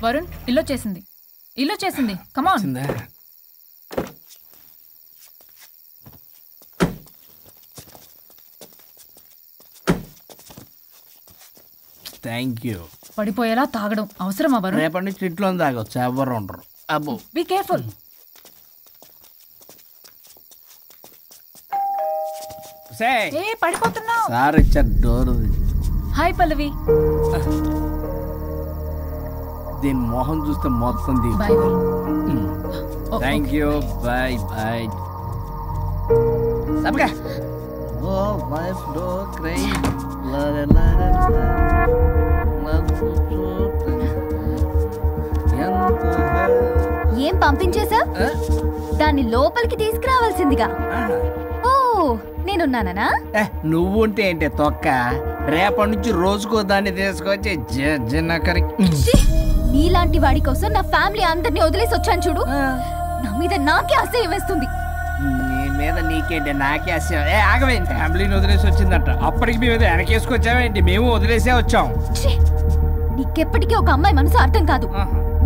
వరుణ్ ఇల్లు చేసింది కమాన్. Thank you. పడిపోయేలా తాగడం అవసరమా వరుణ్? రేపటి నుంచి ఇంట్లో తాగొచ్చు, ఎవరు ఉండరు. అబ్బో బీ కేర్ఫుల్. పడిపోతున్నావు. సార్ ఇచ్చారు డోర్. హాయ్ పల్లవి. దీని మొహం చూస్తే మొత్తం bye. Thank you. Bye bye. ఏం పంపించేశా? దాన్ని లోపలికి తీసుకురావాల్సిందిగా. ఓ నేనున్నానా? నువ్వుంటే ఏంటి తొక్క, రేపటి నుంచి రోజుకో దాన్ని తీసుకొచ్చి నీలాంటి వాడి కోసం నా ఫ్యామిలీ అందరినీ వదిలేసి వచ్చాను చూడు. నా మీద నాకే అసహ్యం వేస్తుంది. నీ మీద నీకేంటి, నాకే అసహ్యం. ఆగవేంటి, ఫ్యామిలీని వదిలేసి వచ్చిందట, అప్పటికి మేము వెనకేసుకొచ్చామేంటి? మేము వదిలేసే వచ్చాం. నీకెప్పటికీ ఒక అమ్మాయి మనసు అర్థం కాదు.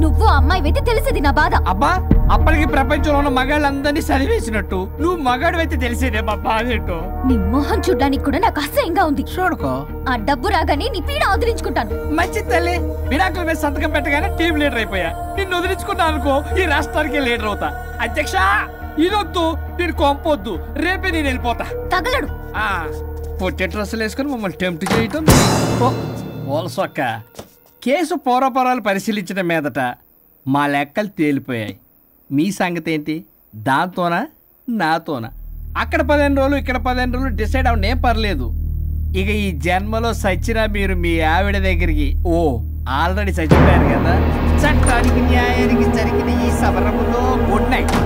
నువ్వు అమ్మాయి అయితే తెలిసేది నా బాధ. అబ్బా, అప్పటికి ప్రపంచంలో ఉన్న మగాళ్ళందరినీ చదివేసినట్టు నువ్వు మగాడు అయితే తెలిసేదే మా బాధ ఏంటో. నీ మొహం చూడ్డానికి కూడా నాకు అసహ్యంగా ఉంది. చూడుకో, ఆ డబ్బు రాగానే నీ పీడ వదిలించుకుంటాను. మంచి తల్లి, విడాకుల మీద సంతకం పెట్టగానే టీం లీడర్ అయిపోయా. నిన్ను వదిలించుకున్నా అనుకో, ఈ రాష్ట్రానికి లీడర్ అవుతా. అధ్యక్ష ఇదొద్దు, నేను కొంపొద్దు, రేపే నేను వెళ్ళిపోతా. తగలడు. పొట్టి డ్రెస్సులు వేసుకుని మమ్మల్ని టెంప్ట్ చేయటం. ఓలసొక్క, కేసు పూర్వపరాలు పరిశీలించిన మీదట మా లెక్కలు తేలిపోయాయి. మీ సంగతి ఏంటి? దాంతోనా నాతోనా? అక్కడ 15 రోజులు ఇక్కడ 15 రోజులు డిసైడ్ అవనే పర్లేదు. ఇక ఈ జన్మలో సచ్చినా మీరు మీ ఆవిడ దగ్గరికి ఆల్రెడీ చచ్చిపోయారు కదా. చట్టానికి న్యాయానికి జరిగిన ఈ సమరములో గుడ్ నైట్.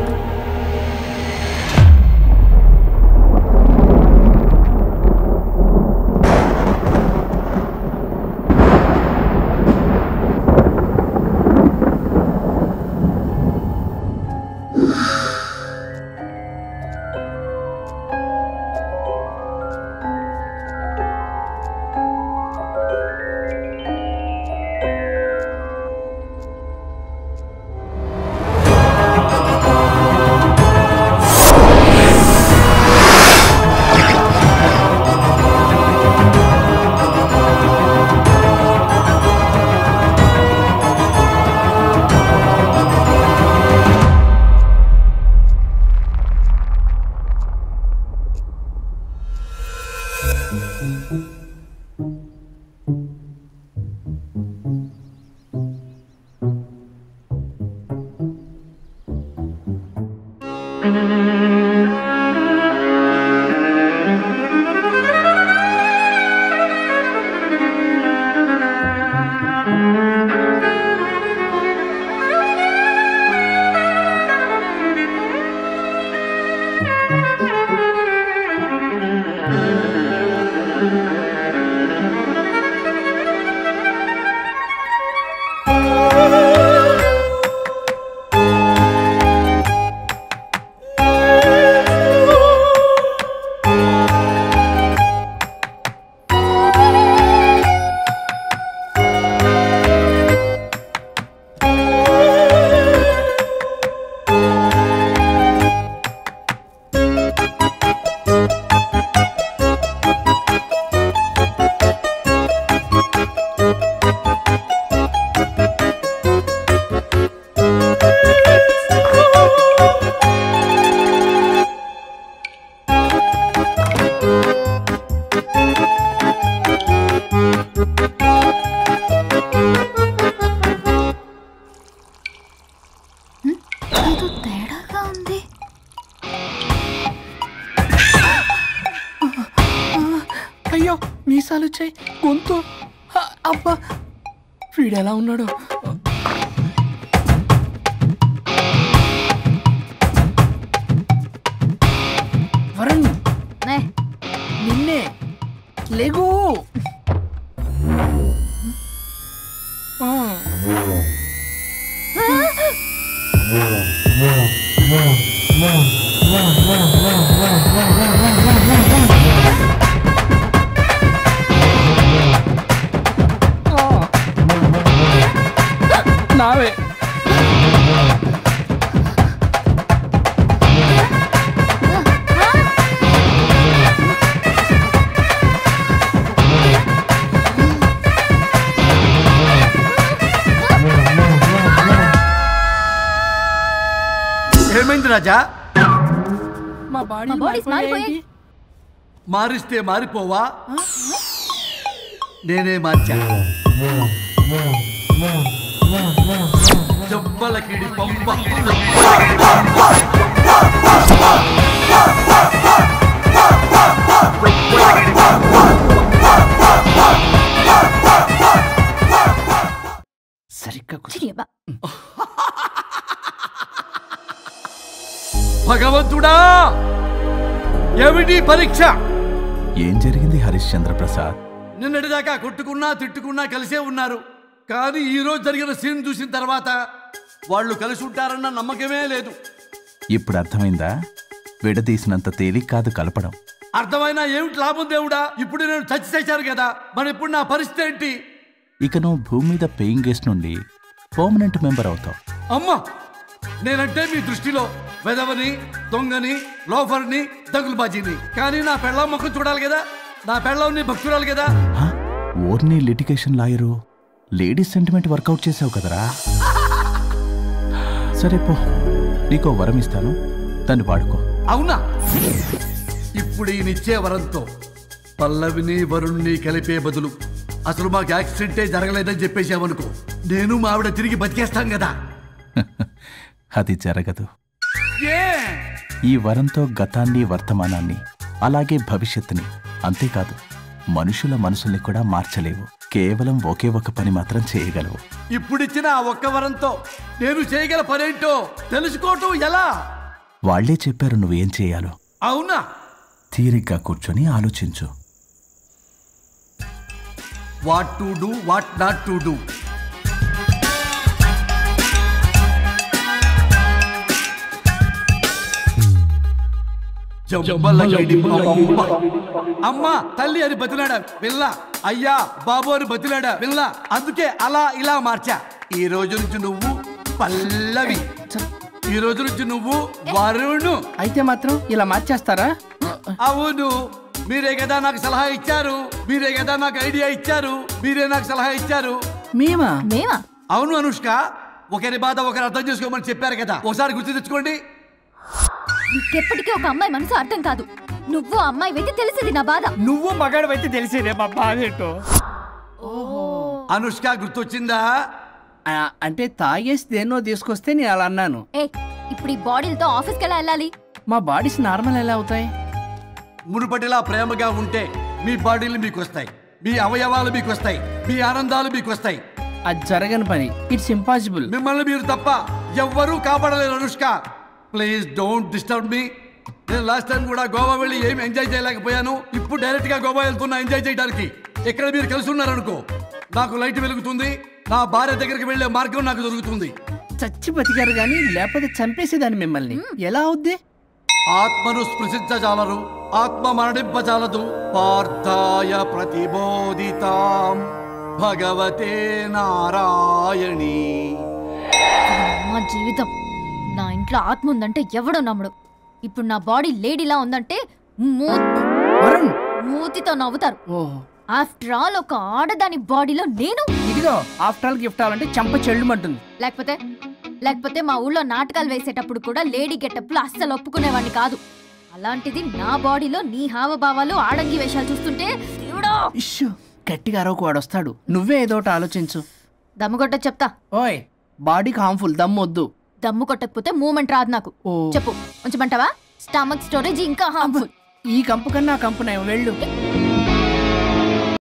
అయ్యో మీసాలు వచ్చాయి, గొంతు. అబ్బా వీడెలా ఉన్నాడు? వరుణ్, నిన్నే లేగు. నా రాజా? మా మా బాడీస్ మారిపోయాయి. మారిస్తే మారిపోవా? నేనే మార్చా. జబ్బలకిడి పంప. సరిగ్గా చిరియబ్బా. భగవంతుడా, ఏమిటి పరీక్ష? ఏం జరిగింది హరిశ్చంద్ర ప్రసాద్? నిన్నటిదాకా కొట్టుకున్నా తిట్టుకున్నా కలిసే ఉన్నారు. కానీ ఈ రోజు జరిగిన సీన్ చూసిన తర్వాత వాళ్ళు కలిసి ఉంటారన్న నమ్మకమే లేదు. ఇప్పుడు అర్థమైందా? విడదీసినంత తేలిక కాదు కలపడం. అర్థమైనా ఏమిటి లాభం దేవుడా? ఇప్పుడు నేను చచ్చి చేశాను కదా, మరి ఇప్పుడు నా పరిస్థితి ఏంటి? ఇక నువ్వు భూమి మీద పేయింగ్ గెస్ట్ నుండి పర్మనెంట్ మెంబర్ అవుతావు. అమ్మా, నేనంటే మీ దృష్టిలో వెదవని, దొంగని, లోఫర్ని, దగులుబాజీని. కానీ నా పెళ్ళం ముఖం చూడాలి కదా, నా పెళ్ళంని భక్తురాలు కదా. హా? ఓర్ని litigation lawyer, ladies sentiment work out చేసావు కదరా. సరే పో, నీకో వరం ఇస్తాను, దాన్ని వాడుకో. అవునా? ఇప్పుడు ఈయనిచ్చే వరంతో పల్లవిని వరుణ్ణి కలిపే బదులు అసలు మాకు యాక్సిడెంటే జరగలేదని చెప్పేసామనుకో, నేను మా ఆవిడ తిరిగి బతికేస్తాం కదా. అది జరగదు. ఏ? ఈ వరంతో గతాన్ని, వర్తమానాన్ని, అలాగే భవిష్యత్తుని, అంతేకాదు మనుషుల మనసుల్ని కూడా మార్చలేవు. కేవలం ఒకే ఒక పని మాత్రం చేయగలవు. ఇప్పుడిచ్చిన ఆ ఒక్క వరంతో నేను చేయగల పనేంటో తెలుసుకోవటం ఎలా? వాళ్లే చెప్పారు నువ్వేం చేయాలో. అవునా? తీరిగ్గా కూర్చొని ఆలోచించు. What to do, what not to do. అమ్మా తల్లి అని బతిలాడా పిల్ల, అయ్యా బాబు అని బతిలాడా పిల్ల. అందుకే అలా ఇలా మార్చా. ఈ రోజు నుంచి నువ్వు పల్లవి, ఈ రోజు నుంచి నువ్వు వరుణు. అయితే మాత్రం ఇలా మార్చేస్తారా? అవును, మీరే కదా నాకు సలహా ఇచ్చారు, మీరే కదా నాకు ఐడియా ఇచ్చారు, మీరే నాకు సలహా ఇచ్చారు. మేమా? మేమా? అవును అనుష్క, ఒకరి బాధ ఒకరు అర్థం చేసుకోమని చెప్పారు కదా, ఒకసారి గుర్తు తెచ్చుకోండి. నీకెప్పటికీ ఒక అమ్మాయి మనసు అర్థం కాదు. నువ్వు అమ్మాయి వెతి తెలిసేది నా బాధ. నువ్వు మగాడు అయితే తెలిసేదే మా బాధ ఏంటో. అనుష్క గుర్తొచ్చిందా? అంటే తాగేసి దేన్నో తీసుకొస్తే నేను అలా అన్నాను. ఏ, ఇప్పుడు ఈ బాడీలతో ఆఫీస్కి ఎలా వెళ్ళాలి? మా బాడీస్ నార్మల్ ఎలా అవుతాయి? మునుపటిలా ప్రేమగా ఉంటే మీ బాడీలు మీకు వస్తాయి, మీ అవయవాలు మీకు వస్తాయి, మీ ఆనందాలు మీకు వస్తాయి. అది జరగని పని. It's impossible. మిమ్మల్ని మీరు తప్ప ఎవ్వరూ కాపాడలేరు Anushka. Please don't disturb me. నేను లాస్ట్ టైం కూడా గోవా వెళ్ళి ఏమి ఎంజాయ్ చేయలేకపోయాను. ఇప్పుడు డైరెక్ట్ గా గోవా వెళ్తున్నా ఎంజాయ్ చేయడానికి. ఇక్కడ మీరు కలిసి ఉన్నారనుకో, నాకు లైట్ వెలుగుతుంది, నా భార్య దగ్గరికి వెళ్లే మార్గం నాకు దొరుకుతుంది. చచ్చి బతికారు కానీ లేకపోతే చంపేసేదాన్ని మిమ్మల్ని. ఎలా అవుద్ది? ఆత్మను స్పృశించజాలరు, ఆత్మ మరణింపజాలదు. పార్థాయ ప్రతిబోధితాం భగవతే నారాయణి. మా జీవితం, నా ఇంట్లో ఆత్మ ఉందంటే ఎవడో నమ్మడు. ఇప్పుడు నా బాడీ లేడీలా ఉందంటే వరుణ్, మూతితో నవ్వుతారు. ఓహో, ఆఫ్టర్ ఆల్ ఒక ఆడదాని బాడీలో నేను. ఇదిగో ఆఫ్టర్ ఆల్ గిఫ్ట్ అవ్వాలంటే చంప చెల్లుమంటుంది. లేకపోతే మా ఊళ్ళో నాటకాలు వేసేటప్పుడు కూడా లేడీ గెటప్లు అస్సలు ఒప్పుకునేవాడిని కాదు. అలాంటిది నా బాడీలో నీ హావభావాలు, ఆడంగి వేషాలు చూస్తుంటే దేవుడా. ఇష్యూ, గట్టిగా అరవకు, వాడు వస్తాడు. నువ్వే ఏదో ఒకటి ఆలోచించు. దమ్ము కొట్ట చెప్తా. ఓయ్, బాడీకి హార్మ్ఫుల్, దమ్మొద్దు. దమ్ము కొట్టకపోతే మూమెంట్ రాదు నాకు. ఓ. చెప్పు, ఉంచమంటావా? స్టమక్ స్టోరేజ్ ఇంకా హార్మ్ఫుల్. ఈ కంపు కన్నా ఆ కంపు నేను వెళ్ళు.